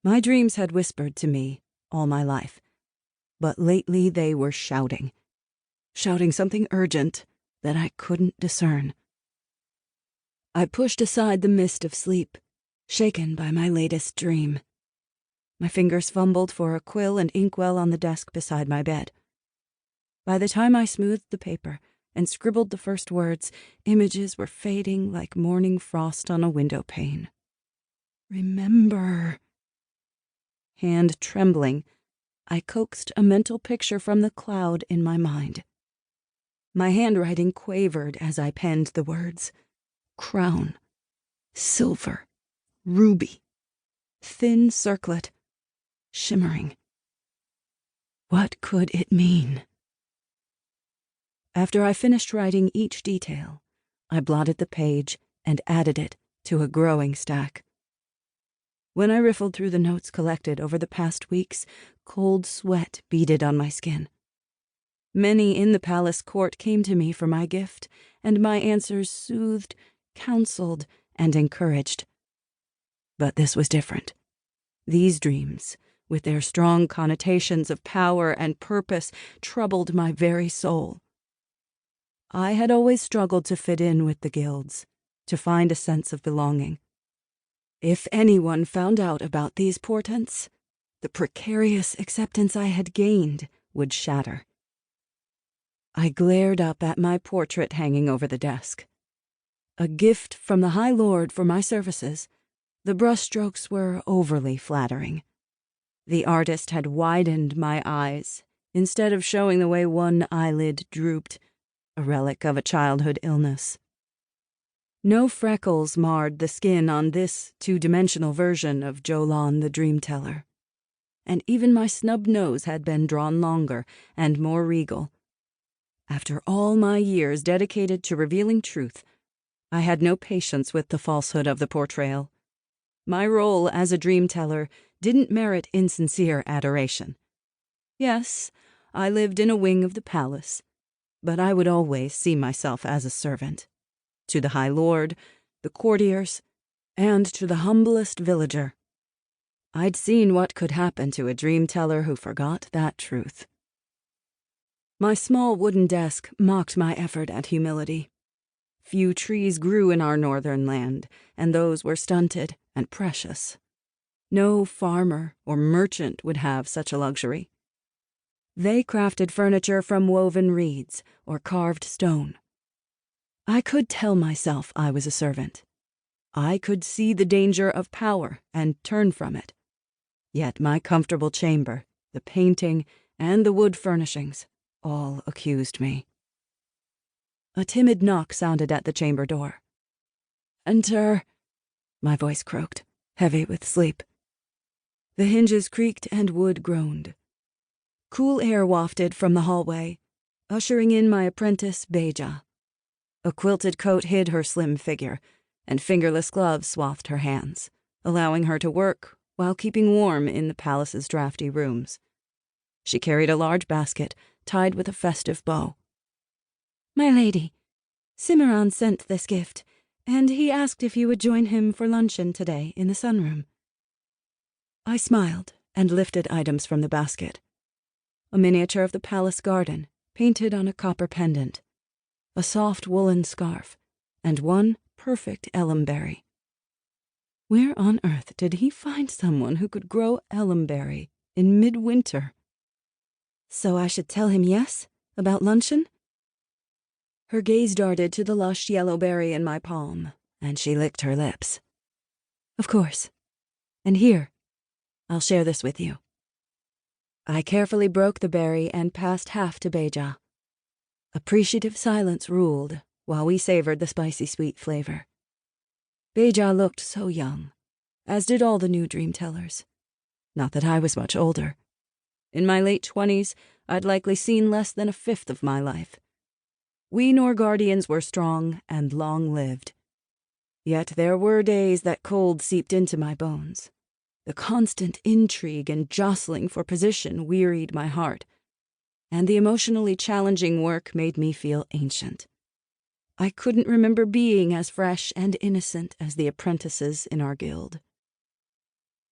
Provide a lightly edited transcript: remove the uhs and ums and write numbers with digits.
My dreams had whispered to me all my life, but lately they were shouting something urgent that I couldn't discern. I pushed aside the mist of sleep, shaken by my latest dream. My fingers fumbled for a quill and inkwell on the desk beside my bed. By the time I smoothed the paper and scribbled the first words, images were fading like morning frost on a window pane. Remember. Hand trembling, I coaxed a mental picture from the cloud in my mind. My handwriting quavered as I penned the words: crown, silver, ruby, thin circlet, shimmering. What could it mean? After I finished writing each detail, I blotted the page and added it to a growing stack. When I riffled through the notes collected over the past weeks, cold sweat beaded on my skin. Many in the palace court came to me for my gift, and my answers soothed, counseled, and encouraged. But this was different. These dreams, with their strong connotations of power and purpose, troubled my very soul. I had always struggled to fit in with the guilds, to find a sense of belonging. If anyone found out about these portents, the precarious acceptance I had gained would shatter. I glared up at my portrait hanging over the desk. A gift from the High Lord for my services, the brushstrokes were overly flattering. The artist had widened my eyes, instead of showing the way one eyelid drooped, a relic of a childhood illness. No freckles marred the skin on this two-dimensional version of Jolan the Dream Teller, and even my snub nose had been drawn longer and more regal. After all my years dedicated to revealing truth, I had no patience with the falsehood of the portrayal. My role as a dream teller didn't merit insincere adoration. Yes, I lived in a wing of the palace, but I would always see myself as a servant. To the High Lord, the courtiers, and to the humblest villager. I'd seen what could happen to a dream teller who forgot that truth. My small wooden desk mocked my effort at humility. Few trees grew in our northern land, and those were stunted and precious. No farmer or merchant would have such a luxury. They crafted furniture from woven reeds or carved stone. I could tell myself I was a servant. I could see the danger of power and turn from it. Yet my comfortable chamber, the painting, and the wood furnishings all accused me. A timid knock sounded at the chamber door. "Enter," my voice croaked, heavy with sleep. The hinges creaked and wood groaned. Cool air wafted from the hallway, ushering in my apprentice, Beja. A quilted coat hid her slim figure, and fingerless gloves swathed her hands, allowing her to work while keeping warm in the palace's drafty rooms. She carried a large basket tied with a festive bow. "My lady, Cimarron sent this gift, and he asked if you would join him for luncheon today in the sunroom." I smiled and lifted items from the basket. A miniature of the palace garden, painted on a copper pendant, a soft woolen scarf, and one perfect elmberry. Where on earth did he find someone who could grow elmberry in midwinter? "So I should tell him yes? About luncheon?" Her gaze darted to the lush yellow berry in my palm, and she licked her lips. "Of course. And here, I'll share this with you." I carefully broke the berry and passed half to Beja. Appreciative silence ruled while we savored the spicy sweet flavor. Beja looked so young, as did all the new dream tellers. Not that I was much older. In my late 20s, I'd likely seen less than a fifth of my life. We Norgardians were strong and long-lived. Yet there were days that cold seeped into my bones. The constant intrigue and jostling for position wearied my heart, and the emotionally challenging work made me feel ancient. I couldn't remember being as fresh and innocent as the apprentices in our guild.